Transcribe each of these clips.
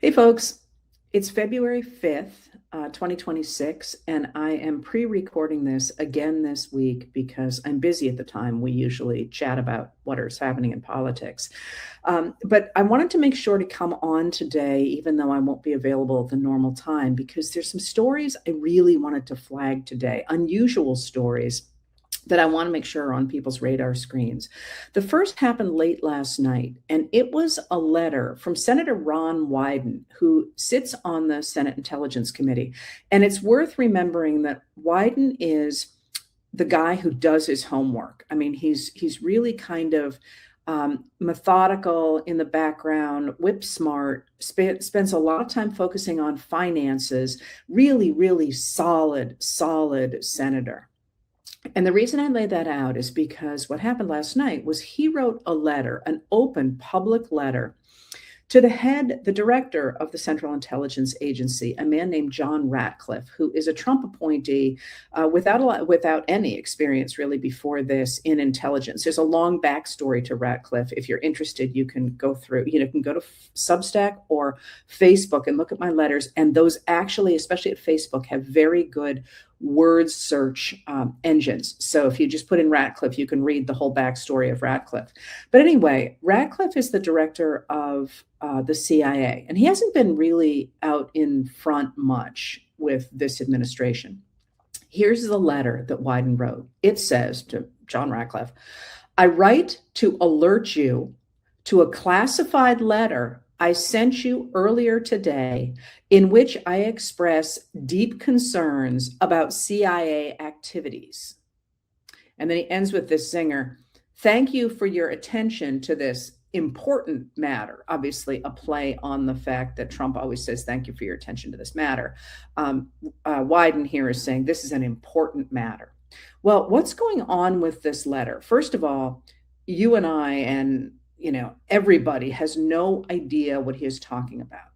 Hey, folks, it's February 5th, 2026, and I am pre-recording this again this week because I'm busy at the time. We usually chat about what is happening in politics. But I wanted to make sure to come on today, even though I won't be available at the normal time, because there's some stories I really wanted to flag today, unusual stories that I want to make sure are on people's radar screens. The first happened late last night, and it was a letter from Senator Ron Wyden, who sits on the Senate Intelligence Committee. And it's worth remembering that Wyden is the guy who does his homework. I mean, he's really kind of methodical in the background, whip smart, spends a lot of time focusing on finances, really solid senator. And the reason I lay that out is because what happened last night was he wrote a letter, an open public letter, to the director of the Central Intelligence Agency, a man named John Ratcliffe, who is a Trump appointee without any experience really before this in intelligence. There's a long backstory to Ratcliffe. If you're interested, you can go through, can go to Substack or Facebook and look at my letters. And those actually, especially at Facebook, have very good word search engines. So if you just put in Ratcliffe, you can read the whole backstory of Ratcliffe. But anyway, Ratcliffe is the director of the CIA, and he hasn't been really out in front much with this administration. Here's the letter that Widen wrote. It says to John Ratcliffe, "I write to alert you to a classified letter I sent you earlier today, in which I express deep concerns about CIA activities." And then he ends with this zinger: "Thank you for your attention to this important matter." Obviously, a play on the fact that Trump always says, "Thank you for your attention to this matter." Wyden here is saying this is an important matter. Well, what's going on with this letter? First of all, you and I and everybody has no idea what he is talking about.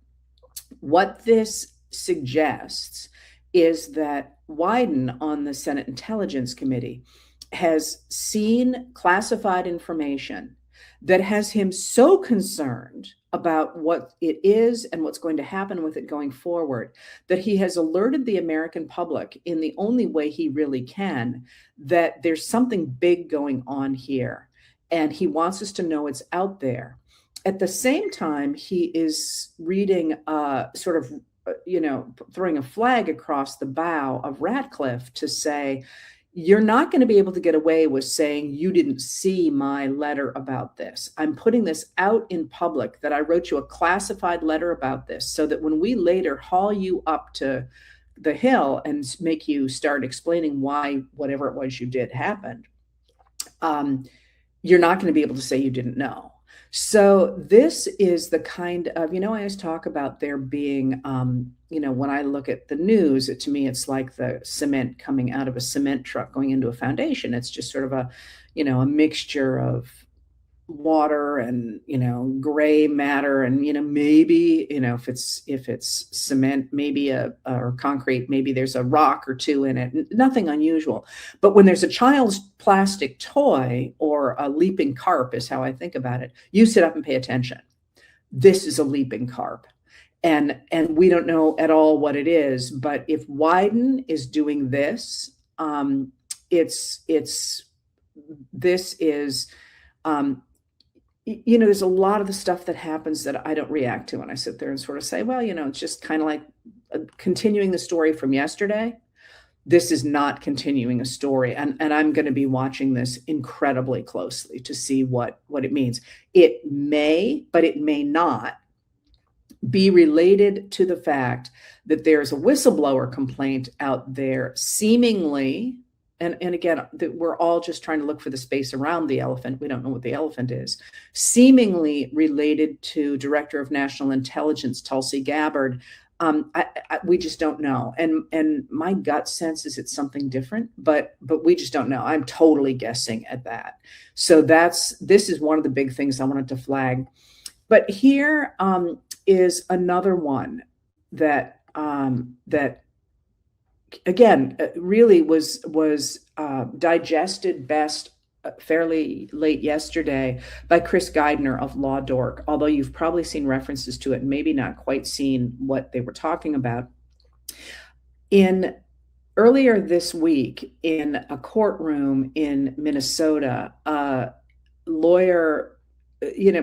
What this suggests is that Widen on the Senate Intelligence Committee has seen classified information that has him so concerned about what it is and what's going to happen with it going forward that he has alerted the American public in the only way he really can that there's something big going on here. And he wants us to know it's out there. At the same time, he is reading, throwing a flag across the bow of Ratcliffe to say, you're not going to be able to get away with saying you didn't see my letter about this. I'm putting this out in public, that I wrote you a classified letter about this, so that when we later haul you up to the Hill and make you start explaining why whatever it was you did happened, you're not going to be able to say you didn't know. So this is the kind of, I always talk about there being, when I look at the news, to me, it's like the cement coming out of a cement truck going into a foundation. It's just sort of a mixture of water and gray matter, and maybe if it's cement, maybe or concrete, maybe there's a rock or two in it. Nothing unusual. But when there's a child's plastic toy or a leaping carp, is how I think about it, you sit up and pay attention. This is a leaping carp, and we don't know at all what it is. But if Widen is doing this, there's a lot of the stuff that happens that I don't react to. And I sit there and sort of say, well, it's just kind of like continuing the story from yesterday. This is not continuing a story. And I'm going to be watching this incredibly closely to see what it means. It may, but it may not be related to the fact that there's a whistleblower complaint out there seemingly. And again, we're all just trying to look for the space around the elephant. We don't know what the elephant is. Seemingly related to Director of National Intelligence Tulsi Gabbard. We just don't know. And my gut sense is it's something different, but we just don't know. I'm totally guessing at that. So this is one of the big things I wanted to flag. But here is another one that again, really was digested best fairly late yesterday by Chris Geidner of Law Dork, although you've probably seen references to it and maybe not quite seen what they were talking about. Earlier this week, in a courtroom in Minnesota, a lawyer,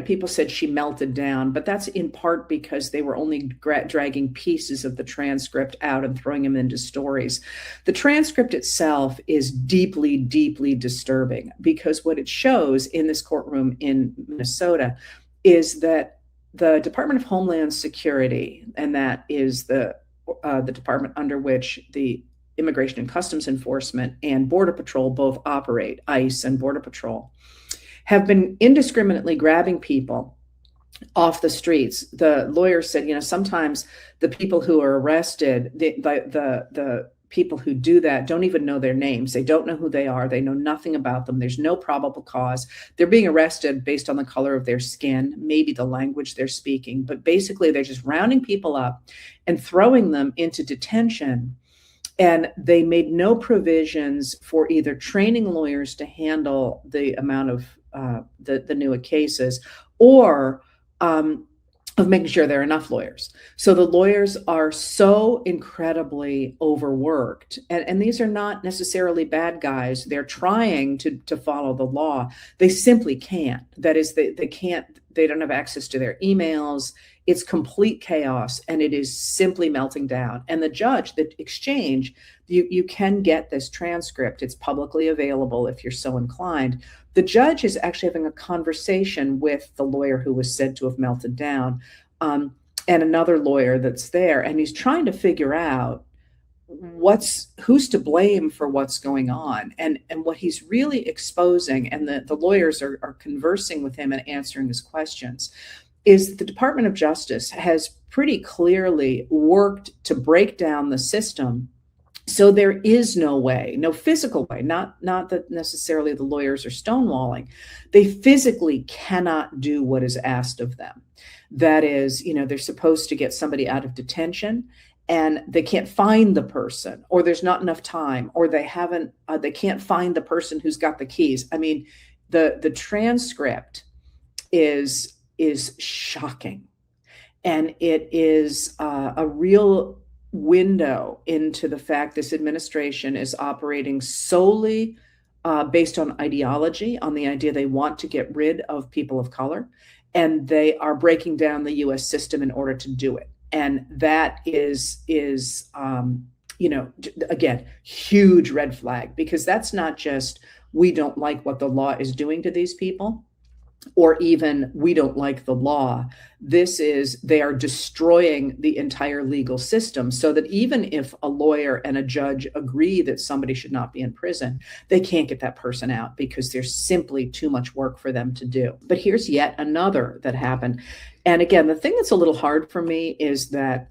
people said she melted down, but that's in part because they were only dragging pieces of the transcript out and throwing them into stories. The transcript itself is deeply, deeply disturbing, because what it shows in this courtroom in Minnesota is that the Department of Homeland Security, and that is the department under which the Immigration and Customs Enforcement and Border Patrol both operate, ICE and Border Patrol, have been indiscriminately grabbing people off the streets. The lawyer said, sometimes the people who are arrested, the people who do that don't even know their names. They don't know who they are. They know nothing about them. There's no probable cause. They're being arrested based on the color of their skin, maybe the language they're speaking, but basically they're just rounding people up and throwing them into detention. And they made no provisions for either training lawyers to handle the amount of the newer cases, or of making sure there are enough lawyers. So the lawyers are so incredibly overworked, and these are not necessarily bad guys. They're trying to follow the law. They simply can't. That is, they can't. They don't have access to their emails. It's complete chaos, and it is simply melting down. And the judge, the exchange, you can get this transcript. It's publicly available if you're so inclined. The judge is actually having a conversation with the lawyer who was said to have melted down, and another lawyer that's there, and he's trying to figure out who's to blame for what's going on. And what he's really exposing, and the lawyers are conversing with him and answering his questions, is the Department of Justice has pretty clearly worked to break down the system. So there is no way, no physical way, not that necessarily the lawyers are stonewalling. They physically cannot do what is asked of them. That is, they're supposed to get somebody out of detention, and they can't find the person, or there's not enough time, or they can't find the person who's got the keys. I mean, the transcript is shocking, and it is a real window into the fact this administration is operating solely based on ideology, on the idea they want to get rid of people of color, and they are breaking down the U.S. system in order to do it. And that is again, huge red flag, because that's not just we don't like what the law is doing to these people, or even we don't like the law. This is, they are destroying the entire legal system, so that even if a lawyer and a judge agree that somebody should not be in prison, they can't get that person out because there's simply too much work for them to do. But here's yet another that happened. And again, the thing that's a little hard for me is that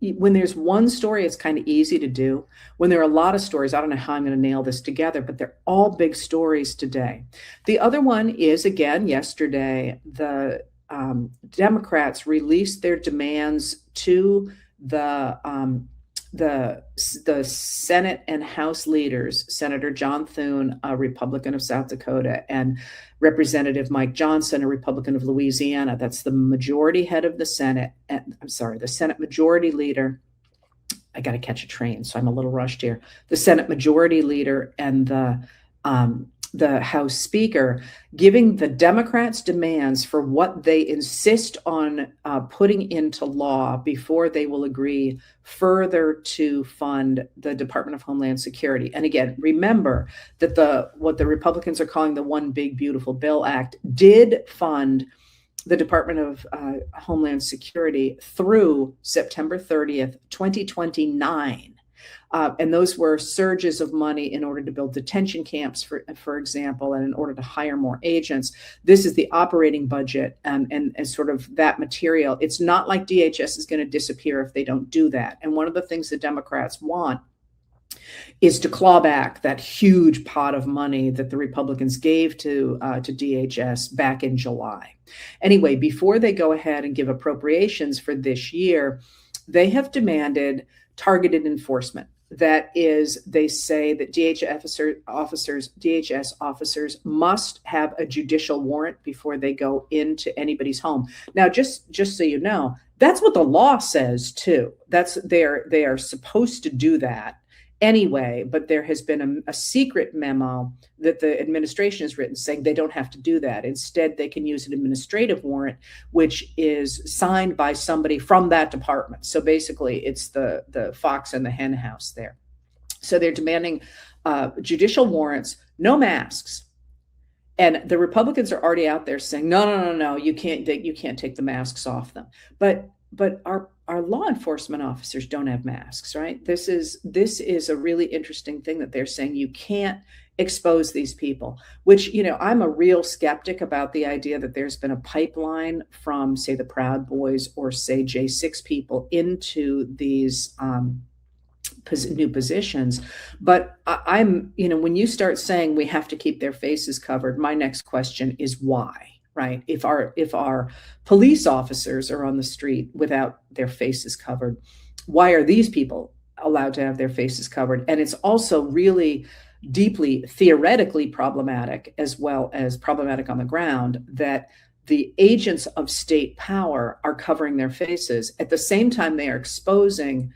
when there's one story, it's kind of easy to do. When there are a lot of stories, I don't know how I'm going to nail this together, but they're all big stories today. The other one is, again, yesterday, the Democrats released their demands to the Senate and House leaders, Senator John Thune, a Republican of South Dakota, and Representative Mike Johnson, a Republican of Louisiana. That's the majority head of the Senate. The Senate Majority Leader. I got to catch a train, so I'm a little rushed here. The Senate Majority Leader and the House Speaker, giving the Democrats' demands for what they insist on putting into law before they will agree further to fund the Department of Homeland Security. And again, remember that what the Republicans are calling the One Big Beautiful Bill Act did fund the Department of Homeland Security through September 30th, 2029. And those were surges of money in order to build detention camps, for example, and in order to hire more agents. This is the operating budget and sort of that material. It's not like DHS is going to disappear if they don't do that. And one of the things the Democrats want is to claw back that huge pot of money that the Republicans gave to DHS back in July. Anyway, before they go ahead and give appropriations for this year, they have demanded targeted enforcement. That is, they say that DHS officers must have a judicial warrant before they go into anybody's home. Now, just so you know, that's what the law says too. They are supposed to do that anyway, but there has been a secret memo that the administration has written saying they don't have to do that. Instead, they can use an administrative warrant, which is signed by somebody from that department. So basically, it's the fox and the hen house there. So they're demanding judicial warrants, no masks. And the Republicans are already out there saying, no, you can't take the masks off them. But our law enforcement officers don't have masks, right? This is a really interesting thing that they're saying you can't expose these people, which, I'm a real skeptic about the idea that there's been a pipeline from, say, the Proud Boys or, say, J6 people into these new positions. But I'm, when you start saying we have to keep their faces covered, my next question is why? Right? If our police officers are on the street without their faces covered, why are these people allowed to have their faces covered? And it's also really deeply theoretically problematic, as well as problematic on the ground, that the agents of state power are covering their faces at the same time they are exposing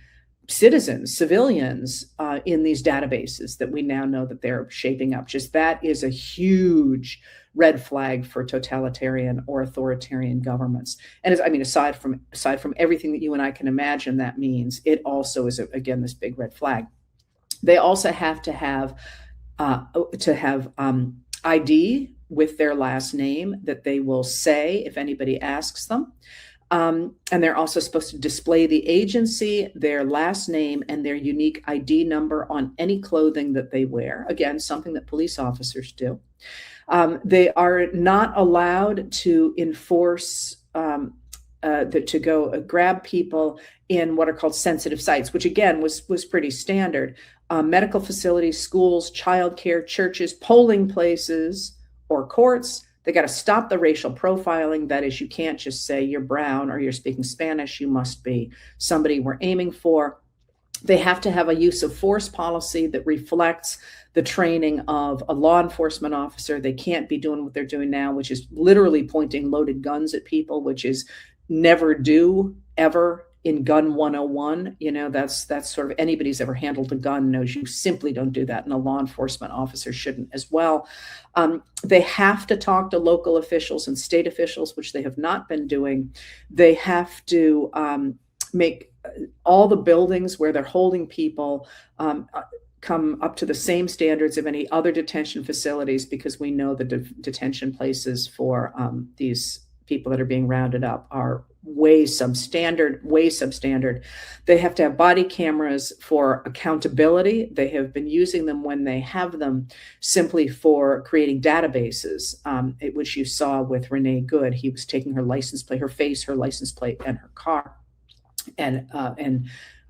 civilians in these databases that we now know that they're shaping up. Just that is a huge red flag for totalitarian or authoritarian governments. And aside from everything that you and I can imagine that means, it also is again this big red flag. They also have to have ID with their last name that they will say if anybody asks them. And they're also supposed to display the agency, their last name, and their unique ID number on any clothing that they wear. Again, something that police officers do. They are not allowed to enforce, to go grab people in what are called sensitive sites, which again was pretty standard. Medical facilities, schools, childcare, churches, polling places, or courts. They got to stop the racial profiling. That is, you can't just say you're brown or you're speaking Spanish. You must be somebody we're aiming for. They have to have a use of force policy that reflects the training of a law enforcement officer. They can't be doing what they're doing now, which is literally pointing loaded guns at people, which is never do ever in gun 101. That's sort of anybody's ever handled a gun knows you simply don't do that. And a law enforcement officer shouldn't as well. They have to talk to local officials and state officials, which they have not been doing. They have to make all the buildings where they're holding people come up to the same standards of any other detention facilities, because we know the detention places for these people that are being rounded up are way substandard. They have to have body cameras for accountability. They have been using them when they have them simply for creating databases, which you saw with Renee Good. He was taking her license plate, her face, her license plate, and her car. And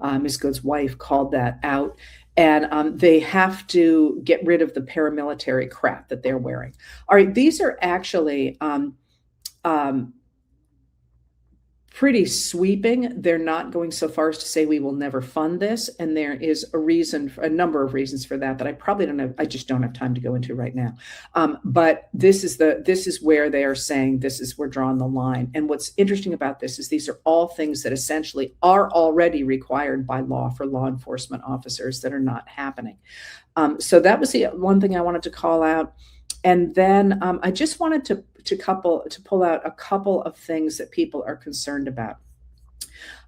Ms. Good's wife called that out. And they have to get rid of the paramilitary crap that they're wearing. All right, these are actually pretty sweeping. They're not going so far as to say we will never fund this. And there is a number of reasons for that I just don't have time to go into right now. But this is where they are saying we're drawing the line. And what's interesting about this is these are all things that essentially are already required by law for law enforcement officers that are not happening. So that was the one thing I wanted to call out. And then I just wanted to pull out a couple of things that people are concerned about.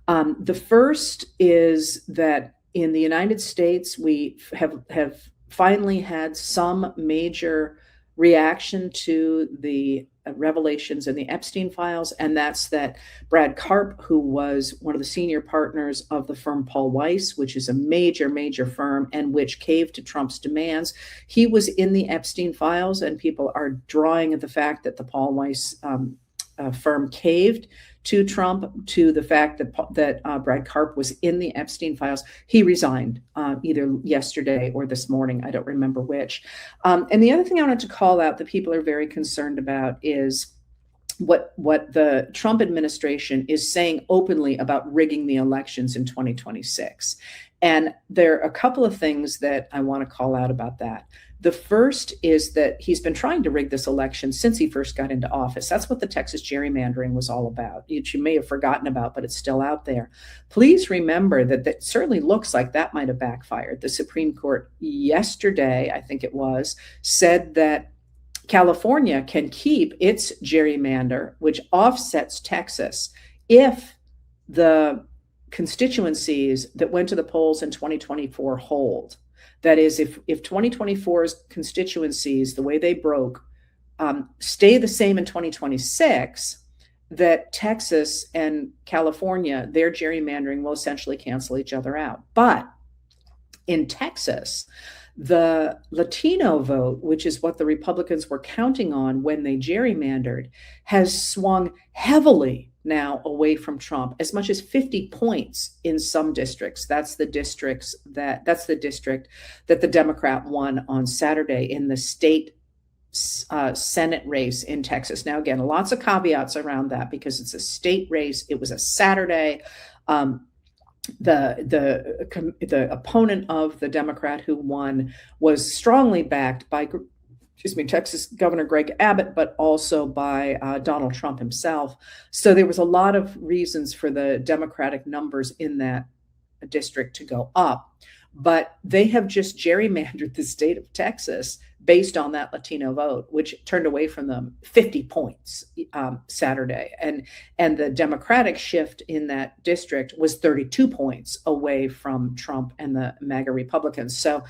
The first is that in the United States, we have finally had some major reaction to the revelations in the Epstein files, and that's that Brad Karp, who was one of the senior partners of the firm Paul Weiss, which is a major firm and which caved to Trump's demands, he was in the Epstein files, and people are drawing at the fact that the Paul Weiss firm caved to Trump, to the fact that Brad Karp was in the Epstein files. He resigned either yesterday or this morning. I don't remember which. And the other thing I wanted to call out that people are very concerned about is what the Trump administration is saying openly about rigging the elections in 2026. And there are a couple of things that I want to call out about that. The first is that he's been trying to rig this election since he first got into office. That's what the Texas gerrymandering was all about, which you may have forgotten about, but it's still out there. Please remember that that certainly looks like that might have backfired. The Supreme Court yesterday, I think it was, said that California can keep its gerrymander, which offsets Texas, if the constituencies that went to the polls in 2024 hold. That is, if 2024's constituencies, the way they broke, stay the same in 2026, that Texas and California, their gerrymandering will essentially cancel each other out. But in Texas, the Latino vote, which is what the Republicans were counting on when they gerrymandered, has swung heavily now away from Trump, as much as 50 points in some districts. That's the district that the Democrat won on Saturday in the state Senate race in Texas. Now, again, lots of caveats around that because it's a state race. It was a Saturday. The opponent of the Democrat who won was strongly backed by, Texas Governor Greg Abbott, but also by Donald Trump himself. So there was a lot of reasons for the Democratic numbers in that district to go up. But they have just gerrymandered the state of Texas based on that Latino vote, which turned away from them 50 points Saturday. And the Democratic shift in that district was 32 points away from Trump and the MAGA Republicans. So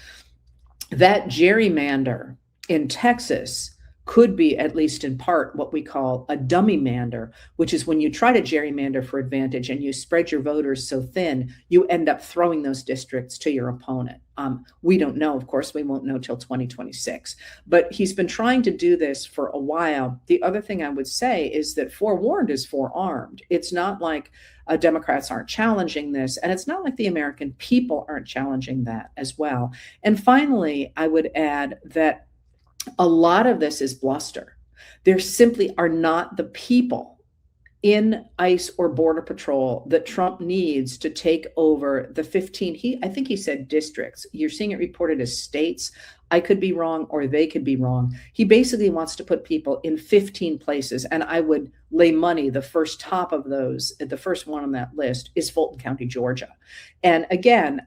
that gerrymander in Texas could be, at least in part, what we call a dummy mander, which is when you try to gerrymander for advantage and you spread your voters so thin, you end up throwing those districts to your opponent. We don't know, of course, we won't know till 2026, but he's been trying to do this for a while. The other thing I would say is that forewarned is forearmed. It's not like Democrats aren't challenging this, and it's not like the American people aren't challenging that as well. And finally, I would add that a lot of this is bluster. There simply are not the people in ICE or Border Patrol that Trump needs to take over the 15, I think he said districts. You're seeing it reported as states. I could be wrong, or they could be wrong. He basically wants to put people in 15 places. And I would lay money the first top of those, the first one on that list is Fulton County, Georgia. And again,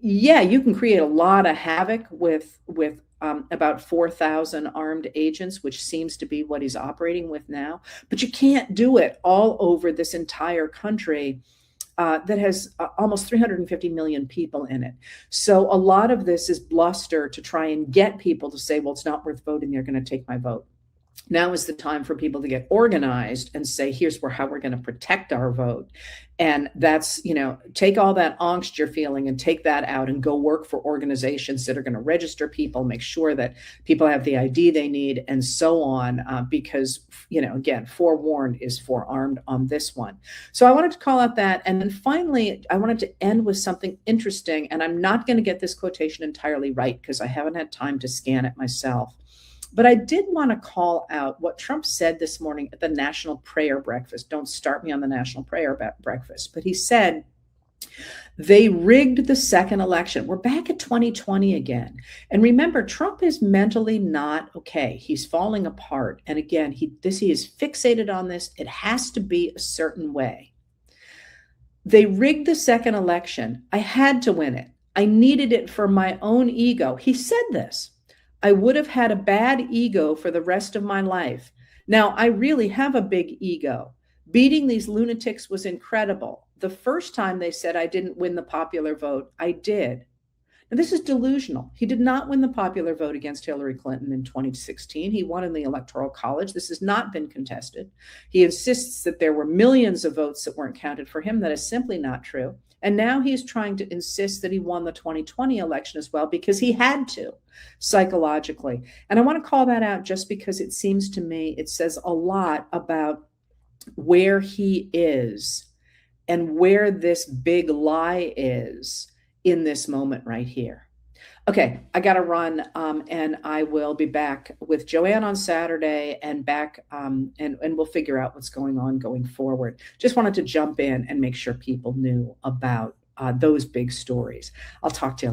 yeah, you can create a lot of havoc with about 4,000 armed agents, which seems to be what he's operating with now. But you can't do it all over this entire country that has almost 350 million people in it. So a lot of this is bluster to try and get people to say, well, it's not worth voting. They're going to take my vote. Now is the time for people to get organized and say, here's how we're going to protect our vote. And that's, take all that angst you're feeling and take that out and go work for organizations that are going to register people, make sure that people have the ID they need, and so on. Because, again, forewarned is forearmed on this one. So I wanted to call out that. And then finally, I wanted to end with something interesting. And I'm not going to get this quotation entirely right because I haven't had time to scan it myself. But I did want to call out what Trump said this morning at the National Prayer Breakfast. Don't start me on the National Prayer Breakfast. But he said, they rigged the second election. We're back at 2020 again. And remember, Trump is mentally not okay. He's falling apart. And again, he is fixated on this. It has to be a certain way. They rigged the second election. I had to win it. I needed it for my own ego. He said this. I would have had a bad ego for the rest of my life. Now, I really have a big ego. Beating these lunatics was incredible. The first time they said I didn't win the popular vote, I did. Now, this is delusional. He did not win the popular vote against Hillary Clinton in 2016. He won in the Electoral College. This has not been contested. He insists that there were millions of votes that weren't counted for him. That is simply not true. And now he's trying to insist that he won the 2020 election as well because he had to psychologically. And I want to call that out just because it seems to me it says a lot about where he is and where this big lie is in this moment right here. Okay, I got to run, and I will be back with Joanne on Saturday and back, and we'll figure out what's going on going forward. Just wanted to jump in and make sure people knew about those big stories. I'll talk to you later.